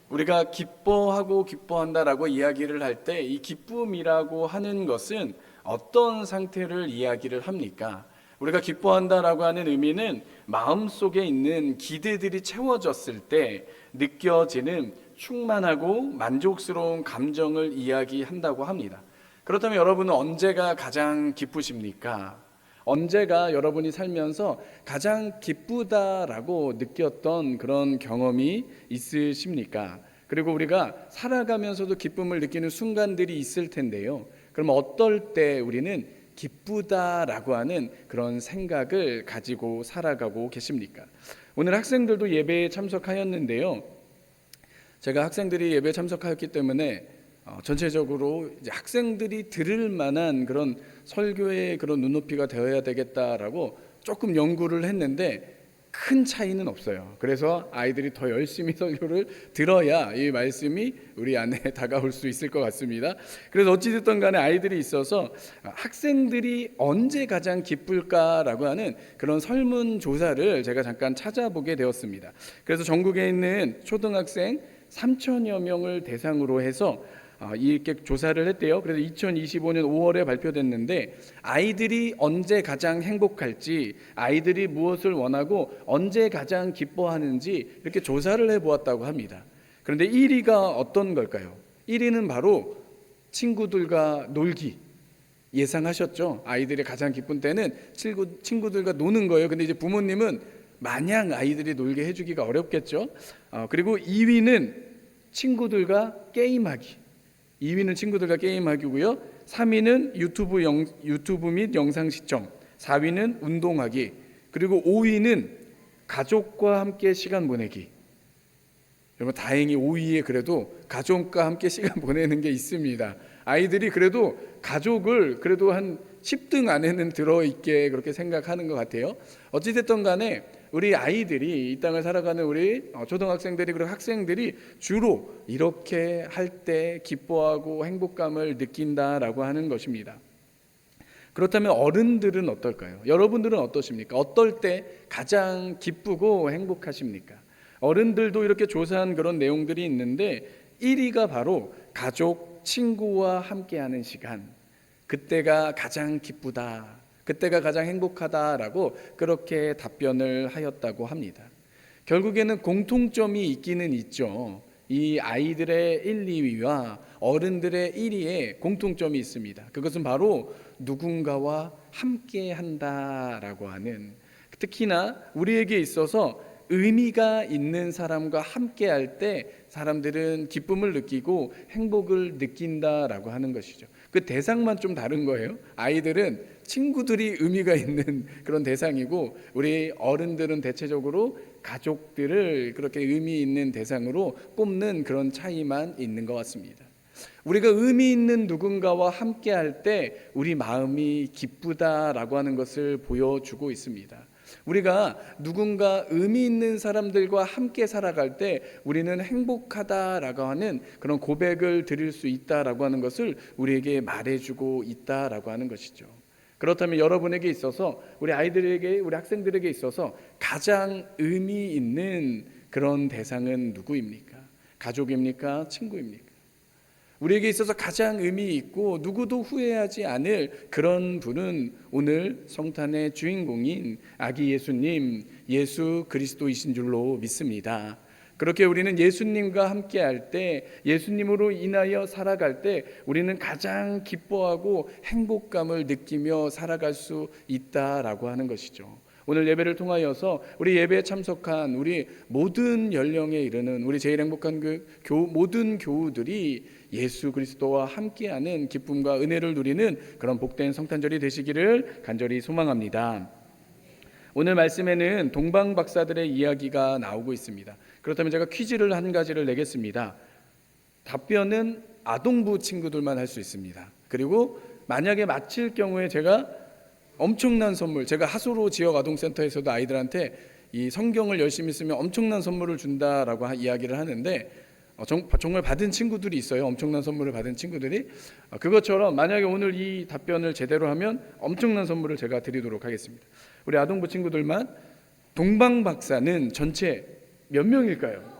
우리가 기뻐하고 기뻐한다라고 이야기를 할 때 이 기쁨이라고 하는 것은 어떤 상태를 이야기를 합니까? 우리가 기뻐한다라고 하는 의미는 마음속에 있는 기대들이 채워졌을 때 느껴지는 충만하고 만족스러운 감정을 이야기한다고 합니다. 그렇다면 여러분은 언제가 가장 기쁘십니까? 언제가 여러분이 살면서 가장 기쁘다라고 느꼈던 그런 경험이 있으십니까? 그리고 우리가 살아가면서도 기쁨을 느끼는 순간들이 있을 텐데요. 그럼 어떨 때 우리는 기쁘다라고 하는 그런 생각을 가지고 살아가고 계십니까? 오늘 학생들도 예배에 참석하였는데요. 제가 학생들이 예배에 참석하였기 때문에 전체적으로 이제 학생들이 들을 만한 그런 설교의 그런 눈높이가 되어야 되겠다라고 조금 연구를 했는데 큰 차이는 없어요. 그래서 아이들이 더 열심히 설교를 들어야 이 말씀이 우리 안에 다가올 수 있을 것 같습니다. 그래서 어찌됐든 간에 아이들이 있어서 학생들이 언제 가장 기쁠까라고 하는 그런 설문조사를 제가 잠깐 찾아보게 되었습니다. 그래서 전국에 있는 초등학생 3천여 명을 대상으로 해서 이렇게 조사를 했대요. 그래서 2025년 5월에 발표됐는데 아이들이 언제 가장 행복할지, 아이들이 무엇을 원하고 언제 가장 기뻐하는지 이렇게 조사를 해보았다고 합니다. 그런데 1위가 어떤 걸까요? 1위는 바로 친구들과 놀기. 예상하셨죠? 아이들이 가장 기쁜 때는 친구들과 노는 거예요. 근데 이제 부모님은 마냥 아이들이 놀게 해주기가 어렵겠죠. 그리고 2위는 친구들과 게임하기. 2위는 친구들과 게임하기고요. 3위는 유튜브 및 영상 시청. 4위는 운동하기. 그리고 5위는 가족과 함께 시간 보내기. 여러분 다행히 5위에 그래도 가족과 함께 시간 보내는 게 있습니다. 아이들이 그래도 가족을 그래도 한 10등 안에는 들어있게 그렇게 생각하는 것 같아요. 어찌됐든 간에 우리 아이들이 이 땅을 살아가는 우리 초등학생들이 그리고 학생들이 주로 이렇게 할 때 기뻐하고 행복감을 느낀다라고 하는 것입니다. 그렇다면 어른들은 어떨까요? 여러분들은 어떠십니까? 어떨 때 가장 기쁘고 행복하십니까? 어른들도 이렇게 조사한 그런 내용들이 있는데 1위가 바로 가족, 친구와 함께하는 시간. 그때가 가장 기쁘다. 그때가 가장 행복하다라고 그렇게 답변을 하였다고 합니다. 결국에는 공통점이 있기는 있죠. 이 아이들의 1, 2위와 어른들의 1위에 공통점이 있습니다. 그것은 바로 누군가와 함께 한다라고 하는, 특히나 우리에게 있어서 의미가 있는 사람과 함께 할 때 사람들은 기쁨을 느끼고 행복을 느낀다라고 하는 것이죠. 그 대상만 좀 다른 거예요. 아이들은 친구들이 의미가 있는 그런 대상이고 우리 어른들은 대체적으로 가족들을 그렇게 의미 있는 대상으로 꼽는 그런 차이만 있는 것 같습니다. 우리가 의미 있는 누군가와 함께 할 때 우리 마음이 기쁘다라고 하는 것을 보여주고 있습니다. 우리가 누군가 의미 있는 사람들과 함께 살아갈 때 우리는 행복하다라고 하는 그런 고백을 드릴 수 있다라고 하는 것을 우리에게 말해주고 있다라고 하는 것이죠. 그렇다면 여러분에게 있어서 우리 아이들에게 우리 학생들에게 있어서 가장 의미 있는 그런 대상은 누구입니까? 가족입니까? 친구입니까? 우리에게 있어서 가장 의미 있고 누구도 후회하지 않을 그런 분은 오늘 성탄의 주인공인 아기 예수님, 예수 그리스도이신 줄로 믿습니다. 그렇게 우리는 예수님과 함께 할 때, 예수님으로 인하여 살아갈 때 우리는 가장 기뻐하고 행복감을 느끼며 살아갈 수 있다라고 하는 것이죠. 오늘 예배를 통하여서 우리 예배에 참석한 우리 모든 연령에 이르는 우리 제일 행복한 모든 교우들이 예수 그리스도와 함께하는 기쁨과 은혜를 누리는 그런 복된 성탄절이 되시기를 간절히 소망합니다. 오늘 말씀에는 동방 박사들의 이야기가 나오고 있습니다. 그렇다면 제가 퀴즈를 한 가지를 내겠습니다. 답변은 아동부 친구들만 할 수 있습니다. 그리고 만약에 맞힐 경우에 제가 엄청난 선물, 제가 하소로 지역 아동센터에서도 아이들한테 이 성경을 열심히 쓰면 엄청난 선물을 준다라고 이야기를 하는데 정말 받은 친구들이 있어요. 엄청난 선물을 받은 친구들이. 그것처럼 만약에 오늘 이 답변을 제대로 하면 엄청난 선물을 제가 드리도록 하겠습니다. 우리 아동부 친구들만. 동방 박사는 전체 몇 명일까요?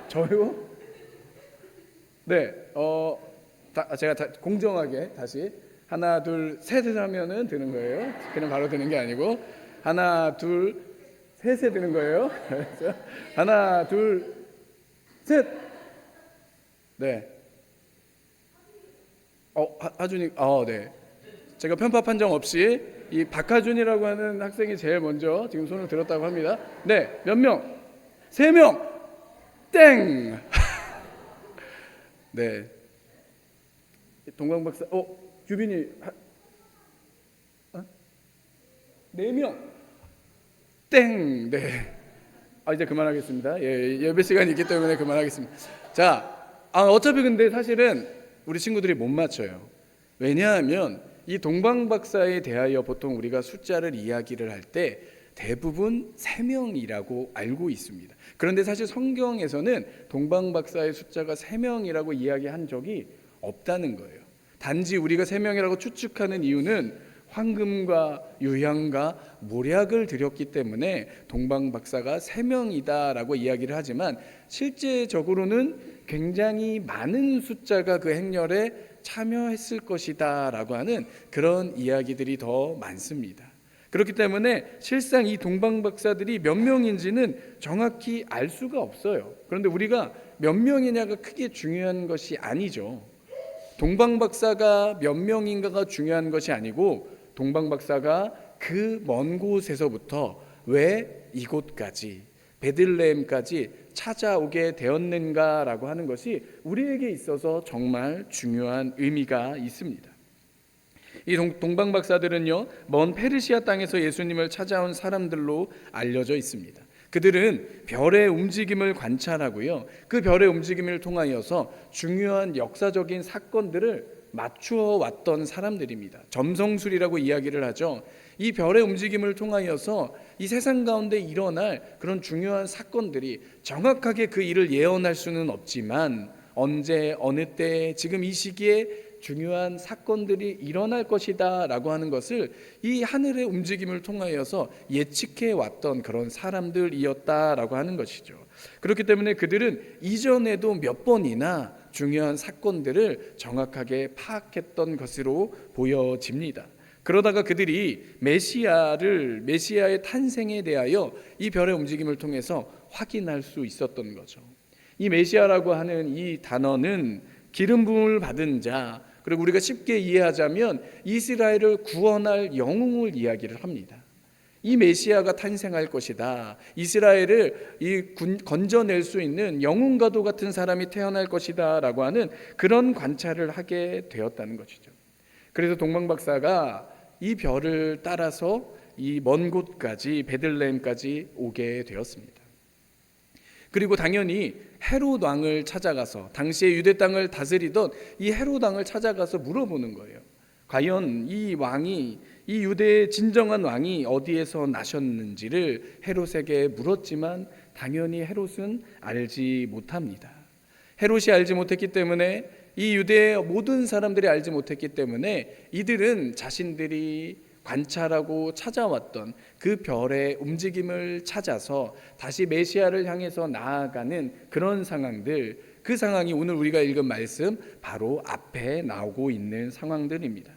저요? 네, 제가 공정하게 다시 하나, 둘, 셋 하면은 드는 거예요. 그냥 바로 드는 게 아니고 하나, 둘, 셋에 드는 거예요. 그래서 하나, 둘, 셋. 네. 하준이, 네. 제가 편파 판정 없이 이 박하준이라고 하는 학생이 제일 먼저 지금 손을 들었다고 합니다. 네, 몇 명? 3명. 땡. 네. 동방박사. 규빈이 4명. 땡. 네. 이제 그만하겠습니다. 예배 시간이 있기 때문에 그만하겠습니다. 자, 어차피 근데 사실은 우리 친구들이 못 맞춰요. 왜냐하면 이 동방박사에 대하여 보통 우리가 숫자를 이야기를 할 때 대부분 3명이라고 알고 있습니다. 그런데 사실 성경에서는 동방박사의 숫자가 3명이라고 이야기한 적이 없다는 거예요. 단지 우리가 3명이라고 추측하는 이유는 황금과 유향과 모략을 드렸기 때문에 동방박사가 3명이다라고 이야기를 하지만 실제적으로는 굉장히 많은 숫자가 그 행렬에 참여했을 것이다 라고 하는 그런 이야기들이 더 많습니다. 그렇기 때문에 실상 이 동방박사들이 몇 명인지는 정확히 알 수가 없어요. 그런데 우리가 몇 명이냐가 크게 중요한 것이 아니죠. 동방박사가 몇 명인가가 중요한 것이 아니고 동방박사가 그 먼 곳에서부터 왜 이곳까지 베들레헴까지 찾아오게 되었는가라고 하는 것이 우리에게 있어서 정말 중요한 의미가 있습니다. 이 동방박사들은요, 먼 페르시아 땅에서 예수님을 찾아온 사람들로 알려져 있습니다. 그들은 별의 움직임을 관찰하고요, 그 별의 움직임을 통하여서 중요한 역사적인 사건들을 맞추어 왔던 사람들입니다. 점성술이라고 이야기를 하죠. 이 별의 움직임을 통하여서 이 세상 가운데 일어날 그런 중요한 사건들이 정확하게 그 일을 예언할 수는 없지만 언제 어느 때 지금 이 시기에 중요한 사건들이 일어날 것이다 라고 하는 것을 이 하늘의 움직임을 통하여서 예측해 왔던 그런 사람들이었다라고 하는 것이죠. 그렇기 때문에 그들은 이전에도 몇 번이나 중요한 사건들을 정확하게 파악했던 것으로 보여집니다. 그러다가 그들이 메시아의 탄생에 대하여 이 별의 움직임을 통해서 확인할 수 있었던 거죠. 이 메시아라고 하는 이 단어는 기름 부음을 받은 자, 그리고 우리가 쉽게 이해하자면 이스라엘을 구원할 영웅을 이야기를 합니다. 이 메시아가 탄생할 것이다. 이스라엘을 건져낼 수 있는 영웅과도 같은 사람이 태어날 것이다 라고 하는 그런 관찰을 하게 되었다는 것이죠. 그래서 동방박사가 이 별을 따라서 이 먼 곳까지 베들레헴까지 오게 되었습니다. 그리고 당연히 헤롯 왕을 찾아가서 당시에 유대 땅을 다스리던 이 헤롯 왕을 찾아가서 물어보는 거예요. 과연 이 유대의 진정한 왕이 어디에서 나셨는지를 헤롯에게 물었지만 당연히 헤롯은 알지 못합니다. 헤롯이 알지 못했기 때문에 이 유대의 모든 사람들이 알지 못했기 때문에 이들은 자신들이 관찰하고 찾아왔던 그 별의 움직임을 찾아서 다시 메시아를 향해서 나아가는 그런 상황들, 그 상황이 오늘 우리가 읽은 말씀 바로 앞에 나오고 있는 상황들입니다.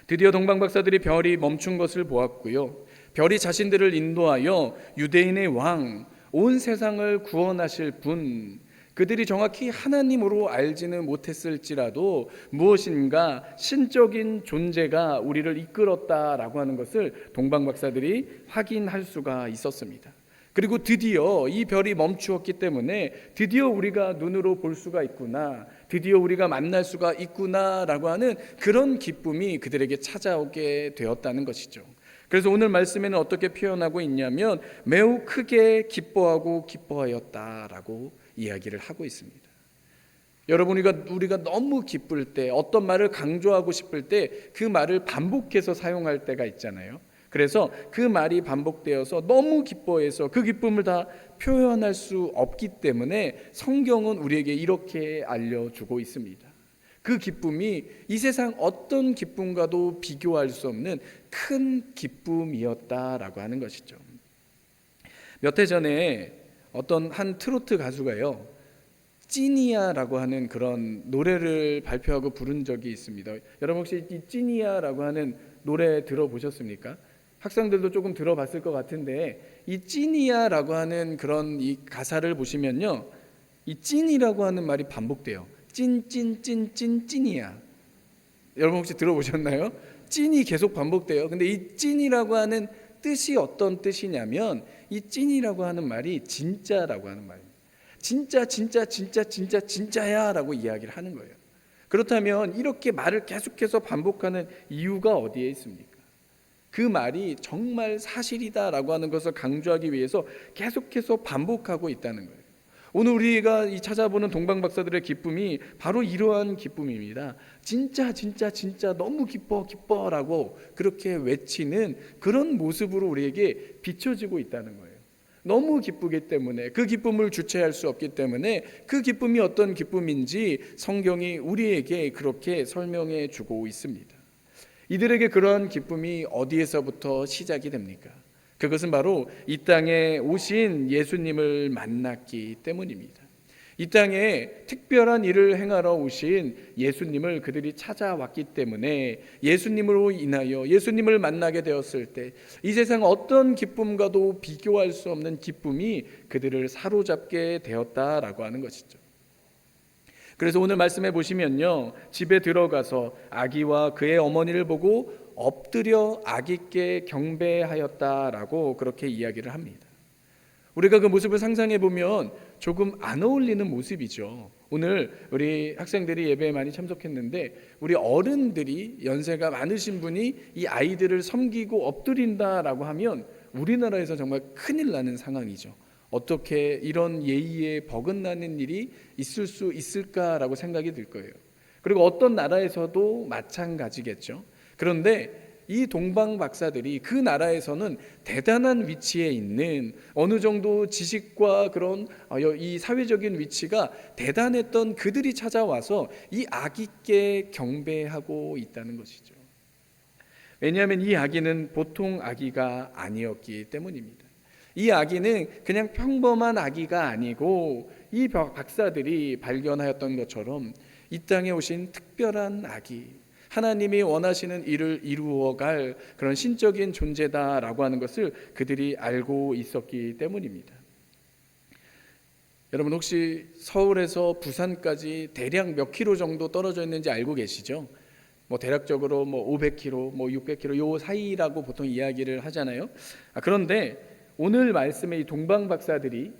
드디어 동방박사들이 별이 멈춘 것을 보았고요, 별이 자신들을 인도하여 유대인의 왕, 온 세상을 구원하실 분, 그들이 정확히 하나님으로 알지는 못했을지라도 무엇인가 신적인 존재가 우리를 이끌었다라고 하는 것을 동방박사들이 확인할 수가 있었습니다. 그리고 드디어 이 별이 멈추었기 때문에 드디어 우리가 눈으로 볼 수가 있구나, 드디어 우리가 만날 수가 있구나라고 하는 그런 기쁨이 그들에게 찾아오게 되었다는 것이죠. 그래서 오늘 말씀에는 어떻게 표현하고 있냐면 매우 크게 기뻐하고 기뻐하였다라고 이야기를 하고 있습니다. 여러분, 우리가 너무 기쁠 때, 어떤 말을 강조하고 싶을 때 그 말을 반복해서 사용할 때가 있잖아요. 그래서 그 말이 반복되어서 너무 기뻐해서 그 기쁨을 다 표현할 수 없기 때문에 성경은 우리에게 이렇게 알려주고 있습니다. 그 기쁨이 이 세상 어떤 기쁨과도 비교할 수 없는 큰 기쁨이었다라고 하는 것이죠. 몇 해 전에 어떤 한 트로트 가수가요, 찐이야라고 하는 그런 노래를 발표하고 부른 적이 있습니다. 여러분 혹시 이 찐이야라고 하는 노래 들어보셨습니까? 학생들도 조금 들어봤을 것 같은데, 이 찐이야라고 하는 그런 이 가사를 보시면요, 이 찐이라고 하는 말이 반복돼요. 찐이야. 여러분 혹시 들어보셨나요? 찐이 계속 반복돼요. 근데 이 찐이라고 하는 뜻이 어떤 뜻이냐면, 이 찐이라고 하는 말이 진짜라고 하는 말입니다. 진짜야 라고 이야기를 하는 거예요. 그렇다면 이렇게 말을 계속해서 반복하는 이유가 어디에 있습니까? 그 말이 정말 사실이다 라고 하는 것을 강조하기 위해서 계속해서 반복하고 있다는 거예요. 오늘 우리가 이 찾아보는 동방박사들의 기쁨이 바로 이러한 기쁨입니다. 진짜 너무 기뻐라고 그렇게 외치는 그런 모습으로 우리에게 비춰지고 있다는 거예요. 너무 기쁘기 때문에, 그 기쁨을 주체할 수 없기 때문에 그 기쁨이 어떤 기쁨인지 성경이 우리에게 그렇게 설명해 주고 있습니다. 이들에게 그러한 기쁨이 어디에서부터 시작이 됩니까? 그것은 바로 이 땅에 오신 예수님을 만났기 때문입니다. 이 땅에 특별한 일을 행하러 오신 예수님을 그들이 찾아왔기 때문에, 예수님으로 인하여 예수님을 만나게 되었을 때 이 세상 어떤 기쁨과도 비교할 수 없는 기쁨이 그들을 사로잡게 되었다라고 하는 것이죠. 그래서 오늘 말씀해 보시면요, 집에 들어가서 아기와 그의 어머니를 보고 엎드려 아기께 경배하였다라고 그렇게 이야기를 합니다. 우리가 그 모습을 상상해 보면 조금 안 어울리는 모습이죠. 오늘 우리 학생들이 예배에 많이 참석했는데, 우리 어른들이, 연세가 많으신 분이 이 아이들을 섬기고 엎드린다라고 하면 우리나라에서 정말 큰일 나는 상황이죠. 어떻게 이런 예의에 버긋나는 일이 있을 수 있을까라고 생각이 들 거예요. 그리고 어떤 나라에서도 마찬가지겠죠. 그런데 이 동방 박사들이 그 나라에서는 대단한 위치에 있는, 어느 정도 지식과 그런 이 사회적인 위치가 대단했던 그들이 찾아와서 이 아기께 경배하고 있다는 것이죠. 왜냐하면 이 아기는 보통 아기가 아니었기 때문입니다. 이 아기는 그냥 평범한 아기가 아니고, 이 박사들이 발견하였던 것처럼 이 땅에 오신 특별한 아기, 하나님이 원하시는 일을 이루어갈 그런 신적인 존재다라고 하는 것을 그들이 알고 있었기 때문입니다. 여러분 혹시 서울에서 부산까지 대략 몇 킬로 정도 떨어져 있는지 알고 계시죠? 대략적으로 500km, 600km 요 사이라고 보통 이야기를 하잖아요. 그런데 오늘 말씀의 이 동방 박사들이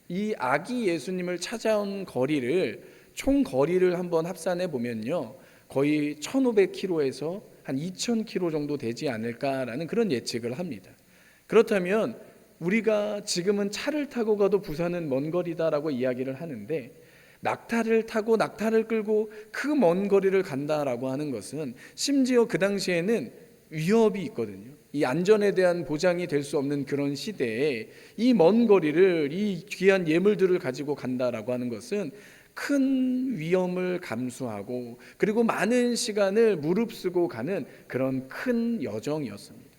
이 아기 예수님을 찾아온 거리를, 총 거리를 한번 합산해 보면요, 거의 1500km에서 한 2000km 정도 되지 않을까라는 그런 예측을 합니다. 그렇다면 우리가 지금은 차를 타고 가도 부산은 먼 거리다라고 이야기를 하는데, 낙타를 타고 낙타를 끌고 그 먼 거리를 간다라고 하는 것은 심지어 그 당시에는 위협이 있거든요. 이 안전에 대한 보장이 될 수 없는 그런 시대에 이 먼 거리를, 이 귀한 예물들을 가지고 간다라고 하는 것은 큰 위험을 감수하고, 그리고 많은 시간을 무릅쓰고 가는 그런 큰 여정이었습니다.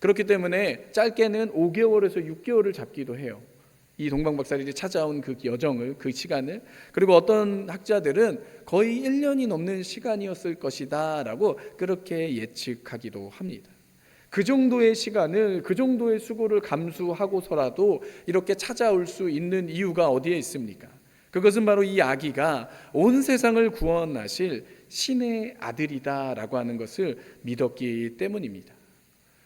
그렇기 때문에 짧게는 5개월에서 6개월을 잡기도 해요. 이 동방 박사들이 찾아온 그 여정을, 그 시간을. 그리고 어떤 학자들은 거의 1년이 넘는 시간이었을 것이다 라고 그렇게 예측하기도 합니다. 그 정도의 시간을, 그 정도의 수고를 감수하고서라도 이렇게 찾아올 수 있는 이유가 어디에 있습니까? 그것은 바로 이 아기가 온 세상을 구원하실 신의 아들이다라고 하는 것을 믿었기 때문입니다.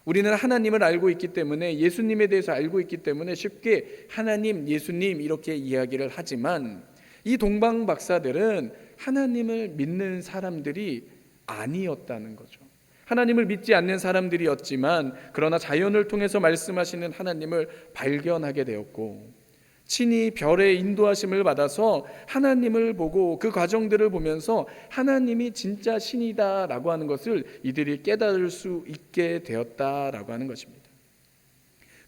우리는 하나님을 알고 있기 때문에, 예수님에 대해서 알고 있기 때문에 쉽게 하나님, 예수님 이렇게 이야기를 하지만, 이 동방 박사들은 하나님을 믿는 사람들이 아니었다는 거죠. 하나님을 믿지 않는 사람들이었지만, 그러나 자연을 통해서 말씀하시는 하나님을 발견하게 되었고, 친히 별의 인도하심을 받아서 하나님을 보고 그 과정들을 보면서 하나님이 진짜 신이다라고 하는 것을 이들이 깨달을 수 있게 되었다라고 하는 것입니다.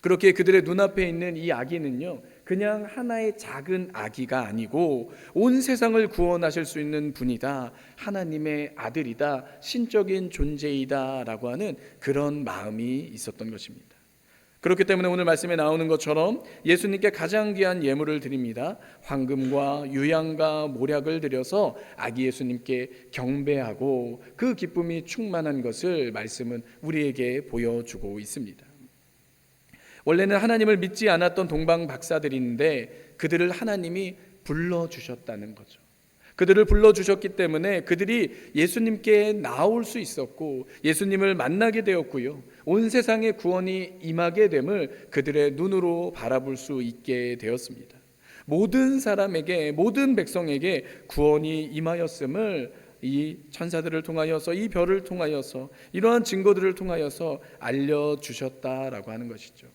그렇게 그들의 눈앞에 있는 이 아기는요, 그냥 하나의 작은 아기가 아니고 온 세상을 구원하실 수 있는 분이다, 하나님의 아들이다, 신적인 존재이다 라고 하는 그런 마음이 있었던 것입니다. 그렇기 때문에 오늘 말씀에 나오는 것처럼 예수님께 가장 귀한 예물을 드립니다. 황금과 유향과 모략을 드려서 아기 예수님께 경배하고 그 기쁨이 충만한 것을 말씀은 우리에게 보여주고 있습니다. 원래는 하나님을 믿지 않았던 동방 박사들인데 그들을 하나님이 불러주셨다는 거죠. 그들을 불러주셨기 때문에 그들이 예수님께 나올 수 있었고 예수님을 만나게 되었고요, 온 세상에 구원이 임하게 됨을 그들의 눈으로 바라볼 수 있게 되었습니다. 모든 사람에게, 모든 백성에게 구원이 임하였음을 이 천사들을 통하여서, 이 별을 통하여서, 이러한 증거들을 통하여서 알려주셨다라고 하는 것이죠.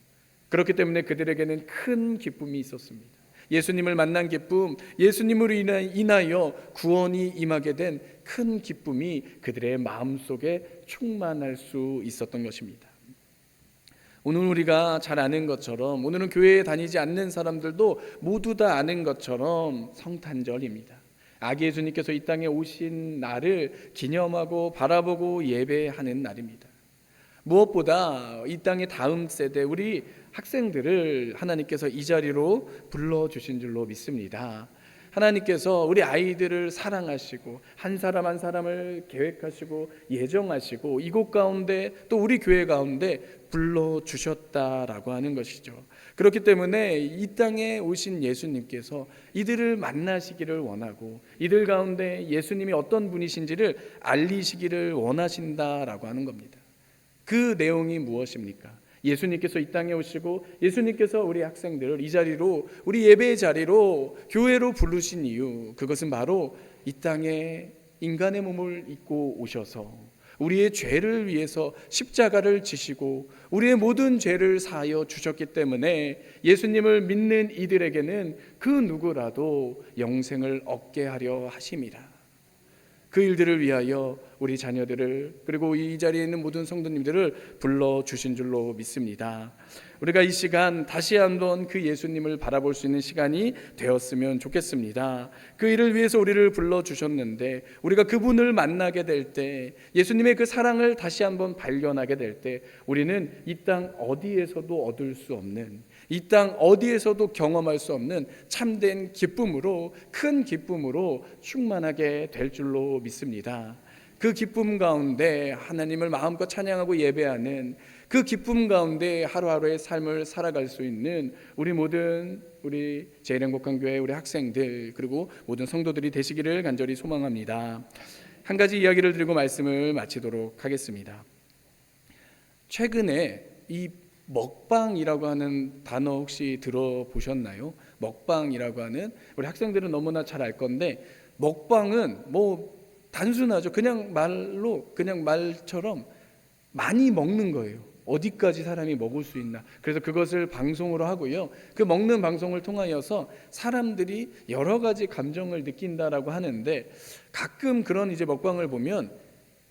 그렇기 때문에 그들에게는 큰 기쁨이 있었습니다. 예수님을 만난 기쁨, 예수님으로 인하여 구원이 임하게 된 큰 기쁨이 그들의 마음속에 충만할 수 있었던 것입니다. 오늘 우리가 잘 아는 것처럼, 오늘은 교회에 다니지 않는 사람들도 모두 다 아는 것처럼 성탄절입니다. 아기 예수님께서 이 땅에 오신 날을 기념하고 바라보고 예배하는 날입니다. 무엇보다 이 땅의 다음 세대 우리 학생들을 하나님께서 이 자리로 불러주신 줄로 믿습니다. 하나님께서 우리 아이들을 사랑하시고 한 사람 한 사람을 계획하시고 예정하시고 이곳 가운데 또 우리 교회 가운데 불러주셨다라고 하는 것이죠. 그렇기 때문에 이 땅에 오신 예수님께서 이들을 만나시기를 원하고 이들 가운데 예수님이 어떤 분이신지를 알리시기를 원하신다라고 하는 겁니다. 그 내용이 무엇입니까? 예수님께서 이 땅에 오시고 예수님께서 우리 학생들을 이 자리로, 우리 예배의 자리로, 교회로 부르신 이유, 그것은 바로 이 땅에 인간의 몸을 입고 오셔서 우리의 죄를 위해서 십자가를 지시고 우리의 모든 죄를 사하여 주셨기 때문에 예수님을 믿는 이들에게는 그 누구라도 영생을 얻게 하려 하심이라. 그 일들을 위하여 우리 자녀들을, 그리고 이 자리에 있는 모든 성도님들을 불러주신 줄로 믿습니다. 우리가 이 시간 다시 한번 그 예수님을 바라볼 수 있는 시간이 되었으면 좋겠습니다. 그 일을 위해서 우리를 불러주셨는데 우리가 그분을 만나게 될 때, 예수님의 그 사랑을 다시 한번 발견하게 될 때 우리는 이 땅 어디에서도 얻을 수 없는, 이 땅 어디에서도 경험할 수 없는 참된 기쁨으로, 큰 기쁨으로 충만하게 될 줄로 믿습니다. 그 기쁨 가운데 하나님을 마음껏 찬양하고 예배하는 그 기쁨 가운데 하루하루의 삶을 살아갈 수 있는 우리 모든, 우리 제일행복한교회 우리 학생들 그리고 모든 성도들이 되시기를 간절히 소망합니다. 한 가지 이야기를 드리고 말씀을 마치도록 하겠습니다. 최근에 이 먹방이라고 하는 단어 혹시 들어보셨나요? 먹방이라고 하는, 우리 학생들은 너무나 잘 알 건데 먹방은 뭐 단순하죠. 그냥 말처럼 많이 먹는 거예요. 어디까지 사람이 먹을 수 있나. 그래서 그것을 방송으로 하고요, 그 먹는 방송을 통하여서 사람들이 여러 가지 감정을 느낀다라고 하는데 가끔 그런 이제 먹방을 보면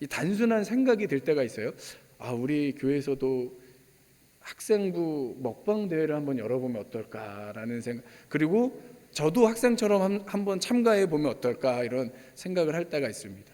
이 단순한 생각이 들 때가 있어요. 아, 우리 교회에서도 학생부 먹방 대회를 한번 열어보면 어떨까라는 생각, 그리고 저도 학생처럼 한번 참가해 보면 어떨까, 이런 생각을 할 때가 있습니다.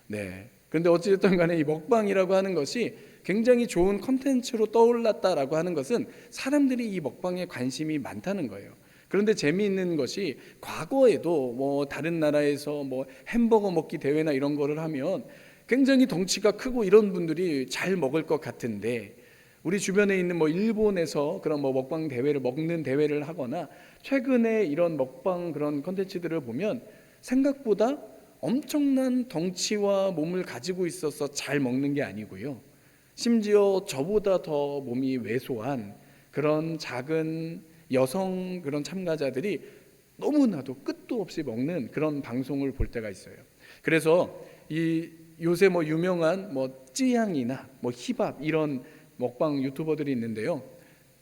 네. 그런데 어찌됐든 간에 이 먹방이라고 하는 것이 굉장히 좋은 컨텐츠로 떠올랐다라고 하는 것은 사람들이 이 먹방에 관심이 많다는 거예요. 그런데 재미있는 것이 과거에도 뭐 다른 나라에서 뭐 햄버거 먹기 대회나 이런 거를 하면 굉장히 덩치가 크고 이런 분들이 잘 먹을 것 같은데, 우리 주변에 있는 뭐 일본에서 그런 뭐 먹방 대회를, 먹는 대회를 하거나 최근에 이런 먹방 그런 컨텐츠들을 보면 생각보다 엄청난 덩치와 몸을 가지고 있어서 잘 먹는 게 아니고요, 심지어 저보다 더 몸이 왜소한 그런 작은 여성 그런 참가자들이 너무나도 끝도 없이 먹는 그런 방송을 볼 때가 있어요. 그래서 이 요새 뭐 유명한 뭐 찌양이나 뭐 힙합 이런 먹방 유튜버들이 있는데요,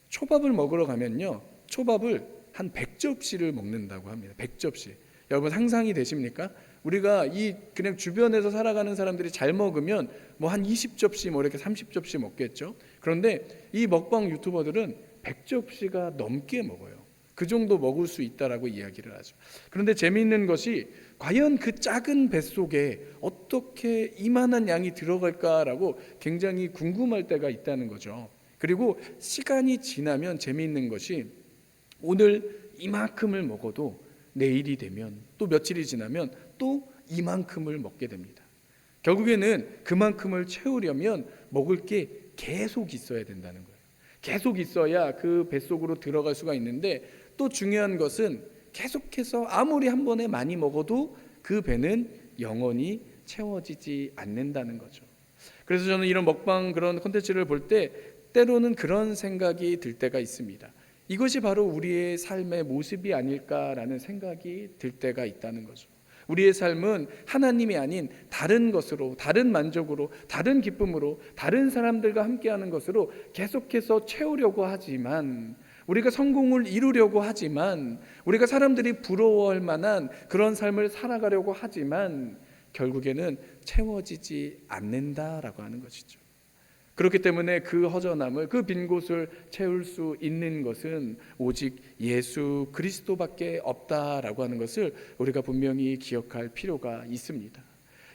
초밥을 먹으러 가면요, 초밥을 한 100접시를 먹는다고 합니다. 100접시. 여러분 상상이 되십니까? 우리가 이 그냥 주변에서 살아가는 사람들이 잘 먹으면 뭐 한 20접시 뭐 이렇게 30접시 먹겠죠. 그런데 이 먹방 유튜버들은 100접시가 넘게 먹어요. 그 정도 먹을 수 있다라고 이야기를 하죠. 그런데 재미있는 것이 과연 그 작은 뱃속에 어떻게 이만한 양이 들어갈까라고 굉장히 궁금할 때가 있다는 거죠. 그리고 시간이 지나면 재미있는 것이 오늘 이만큼을 먹어도 내일이 되면 또 며칠이 지나면 또 이만큼을 먹게 됩니다. 결국에는 그만큼을 채우려면 먹을 게 계속 있어야 된다는 거예요. 계속 있어야 그 뱃속으로 들어갈 수가 있는데, 또 중요한 것은 계속해서 아무리 한 번에 많이 먹어도 그 배는 영원히 채워지지 않는다는 거죠. 그래서 저는 이런 먹방 그런 콘텐츠를 볼 때 때로는 그런 생각이 들 때가 있습니다. 이것이 바로 우리의 삶의 모습이 아닐까라는 생각이 들 때가 있다는 거죠. 우리의 삶은 하나님이 아닌 다른 것으로, 다른 만족으로, 다른 기쁨으로, 다른 사람들과 함께하는 것으로 계속해서 채우려고 하지만, 우리가 성공을 이루려고 하지만, 우리가 사람들이 부러워할 만한 그런 삶을 살아가려고 하지만 결국에는 채워지지 않는다라고 하는 것이죠. 그렇기 때문에 그 허전함을, 그 빈 곳을 채울 수 있는 것은 오직 예수 그리스도밖에 없다라고 하는 것을 우리가 분명히 기억할 필요가 있습니다.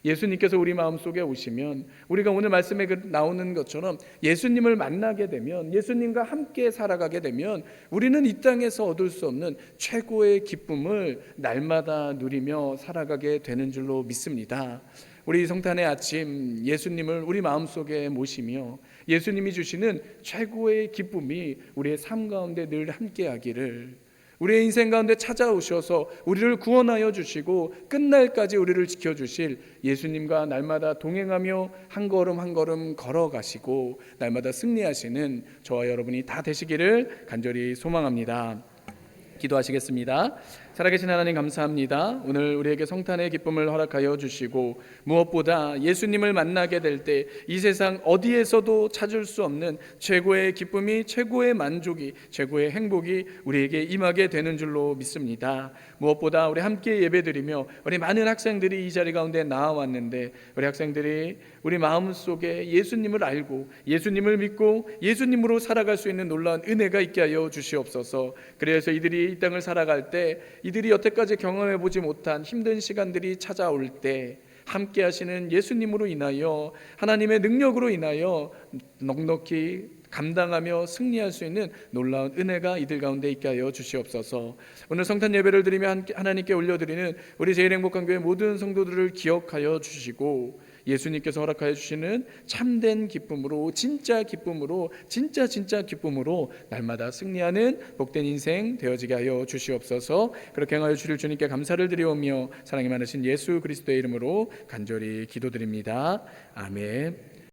예수님께서 우리 마음속에 오시면, 우리가 오늘 말씀에 나오는 것처럼 예수님을 만나게 되면, 예수님과 함께 살아가게 되면 우리는 이 땅에서 얻을 수 없는 최고의 기쁨을 날마다 누리며 살아가게 되는 줄로 믿습니다. 우리 성탄의 아침, 예수님을 우리 마음속에 모시며 예수님이 주시는 최고의 기쁨이 우리의 삶 가운데 늘 함께하기를, 우리의 인생 가운데 찾아오셔서 우리를 구원하여 주시고 끝날까지 우리를 지켜주실 예수님과 날마다 동행하며 한 걸음 한 걸음 걸어가시고 날마다 승리하시는 저와 여러분이 다 되시기를 간절히 소망합니다. 기도하시겠습니다. 살아계신 하나님 감사합니다. 오늘 우리에게 성탄의 기쁨을 허락하여 주시고, 무엇보다 예수님을 만나게 될 때 이 세상 어디에서도 찾을 수 없는 최고의 기쁨이, 최고의 만족이, 최고의 행복이 우리에게 임하게 되는 줄로 믿습니다. 무엇보다 우리 함께 예배드리며 우리 많은 학생들이 이 자리 가운데 나와왔는데, 우리 학생들이 우리 마음속에 예수님을 알고 예수님을 믿고 예수님으로 살아갈 수 있는 놀라운 은혜가 있게 하여 주시옵소서. 그래서 이들이 이 땅을 살아갈 때, 이들이 여태까지 경험해 보지 못한 힘든 시간들이 찾아올 때 함께 하시는 예수님으로 인하여, 하나님의 능력으로 인하여 넉넉히 감당하며 승리할 수 있는 놀라운 은혜가 이들 가운데 있게 하여 주시옵소서. 오늘 성탄 예배를 드리며 하나님께 올려드리는 우리 제일 행복한 교회 모든 성도들을 기억하여 주시고, 예수님께서 허락하여 주시는 참된 기쁨으로, 진짜 기쁨으로, 진짜 기쁨으로 날마다 승리하는 복된 인생 되어지게 하여 주시옵소서. 그렇게 행하여 주실 주님께 감사를 드리오며 사랑이 많으신 예수 그리스도의 이름으로 간절히 기도드립니다. 아멘.